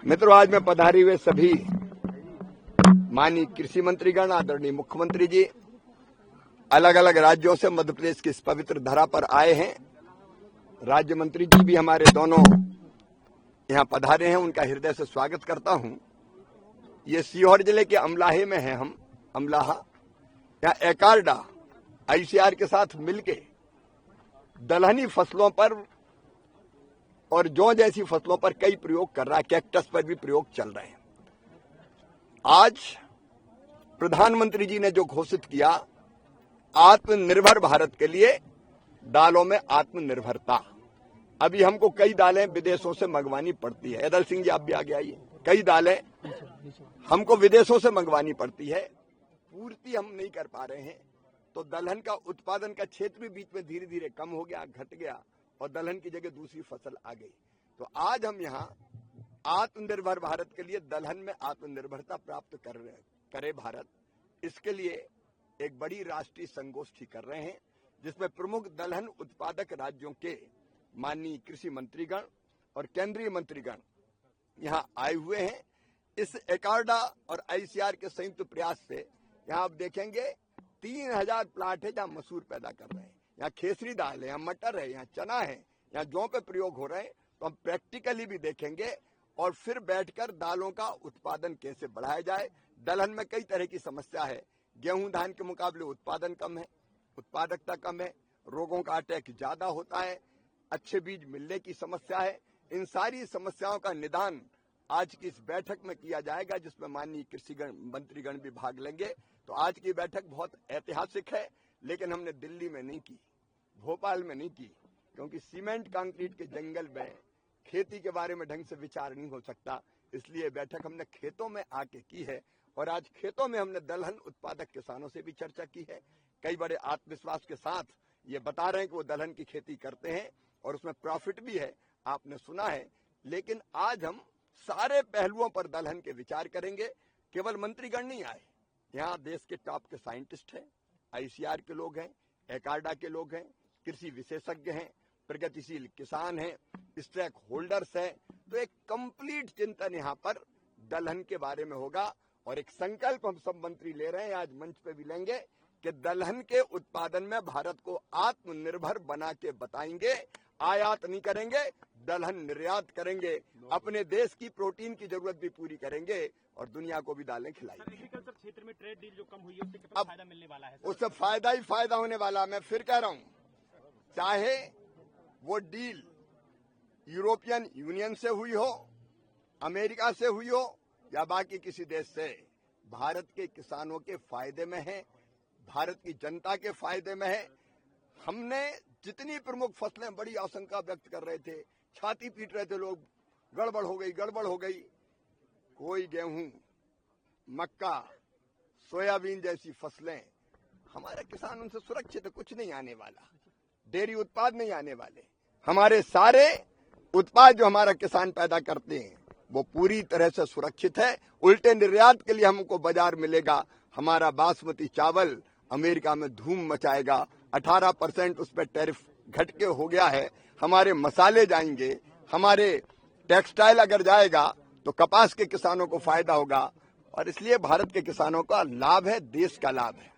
मित्रों, आज मैं पधारे हुए सभी माननीय कृषि मंत्रीगण, आदरणीय मुख्यमंत्री जी अलग अलग राज्यों से मध्य प्रदेश की इस पवित्र धरा पर आए हैं। राज्य मंत्री जी भी हमारे दोनों यहाँ पधारे हैं, उनका हृदय से स्वागत करता हूँ। ये सीहोर जिले के अमलाहे में है, हम अमलाहा यहाँ एकार्डा आईसीआर के साथ मिलके दलहनी फसलों पर और जौ जैसी फसलों पर कई प्रयोग कर रहा है। कैक्टस पर भी प्रयोग चल रहे हैं। आज प्रधानमंत्री जी ने जो घोषित किया आत्मनिर्भर भारत के लिए, दालों में आत्मनिर्भरता। अभी हमको कई दालें विदेशों से मंगवानी पड़ती है। एदल सिंह जी, आप भी आगे आइए। कई दालें हमको विदेशों से मंगवानी पड़ती है, पूर्ति हम नहीं कर पा रहे हैं। तो दलहन का उत्पादन का क्षेत्र भी बीच में धीरे धीरे कम हो गया, घट गया और दलहन की जगह दूसरी फसल आ गई। तो आज हम यहाँ आत्मनिर्भर भारत के लिए दलहन में आत्मनिर्भरता प्राप्त करे भारत, इसके लिए एक बड़ी राष्ट्रीय संगोष्ठी कर रहे हैं, जिसमें प्रमुख दलहन उत्पादक राज्यों के माननीय कृषि मंत्रीगण और केंद्रीय मंत्रीगण यहाँ आए हुए हैं। इस एकार्डा और आईसीआर के संयुक्त प्रयास से यहाँ आप देखेंगे 3000 प्लांट है जहाँ मसूर पैदा कर रहे हैं। यहाँ खेसरी दाल है, यहाँ मटर है, यहाँ चना है, यहाँ जौ पे प्रयोग हो रहे हैं। तो हम प्रैक्टिकली भी देखेंगे और फिर बैठकर दालों का उत्पादन कैसे बढ़ाया जाए। दलहन में कई तरह की समस्या है। गेहूं धान के मुकाबले उत्पादन कम है, उत्पादकता कम है, रोगों का अटैक ज्यादा होता है, अच्छे बीज मिलने की समस्या है। इन सारी समस्याओं का निदान आज की इस बैठक में किया जाएगा, जिसमें माननीय कृषि मंत्रीगण भी भाग लेंगे। तो आज की बैठक बहुत ऐतिहासिक है, लेकिन हमने दिल्ली में नहीं की, भोपाल में नहीं की, क्योंकि सीमेंट कंक्रीट के जंगल में खेती के बारे में ढंग से विचार नहीं हो सकता। इसलिए बैठक हमने खेतों में आके की है और आज खेतों में हमने दलहन उत्पादक किसानों से भी चर्चा की है। कई बड़े आत्मविश्वास के साथ ये बता रहे हैं कि वो दलहन की खेती करते हैं और उसमें प्रॉफिट भी है, आपने सुना है। लेकिन आज हम सारे पहलुओं पर दलहन के विचार करेंगे। केवल मंत्रीगण नहीं आए, यहाँ देश के टॉप के साइंटिस्ट हैं, आईसीआर के लोग हैं, एकार्डा के लोग हैं, कृषि विशेषज्ञ हैं, प्रगतिशील किसान हैं, स्टेक होल्डर्स हैं। तो एक कंप्लीट चिंतन यहाँ पर दलहन के बारे में होगा और एक संकल्प हम सब मंत्री ले रहे हैं, आज मंच पे भी लेंगे कि दलहन के उत्पादन में भारत को आत्मनिर्भर बना के बताएंगे। आयात नहीं करेंगे, दलहन निर्यात करेंगे, अपने देश की प्रोटीन की जरूरत भी पूरी करेंगे और दुनिया को भी दालें खिलाएंगे। एग्रीकल्चर क्षेत्र में ट्रेड डील जो कम हुई है उससे कितना फायदा मिलने वाला है? उससे फायदा ही फायदा होने वाला। मैं फिर कह रहा हूँ, चाहे वो डील यूरोपियन यूनियन से हुई हो, अमेरिका से हुई हो या बाकी किसी देश से, भारत के किसानों के फायदे में है, भारत की जनता के फायदे में है। हमने जितनी प्रमुख फसलें, बड़ी आशंका व्यक्त कर रहे थे, छाती पीट रहे थे लोग, गड़बड़ हो गई, गड़बड़ हो गई। कोई गेहूं, मक्का, सोयाबीन जैसी फसलें हमारे किसान उनसे सुरक्षित है, कुछ नहीं आने वाला, डेयरी उत्पाद नहीं आने वाले। हमारे सारे उत्पाद जो हमारा किसान पैदा करते हैं वो पूरी तरह से सुरक्षित है। उल्टे निर्यात के लिए हमको बाजार मिलेगा। हमारा बासमती चावल अमेरिका में धूम मचाएगा, 18% उस पर टैरिफ घट के हो गया है। हमारे मसाले जाएंगे, हमारे टेक्सटाइल अगर जाएगा तो कपास के किसानों को फायदा होगा और इसलिए भारत के किसानों का लाभ है, देश का लाभ है।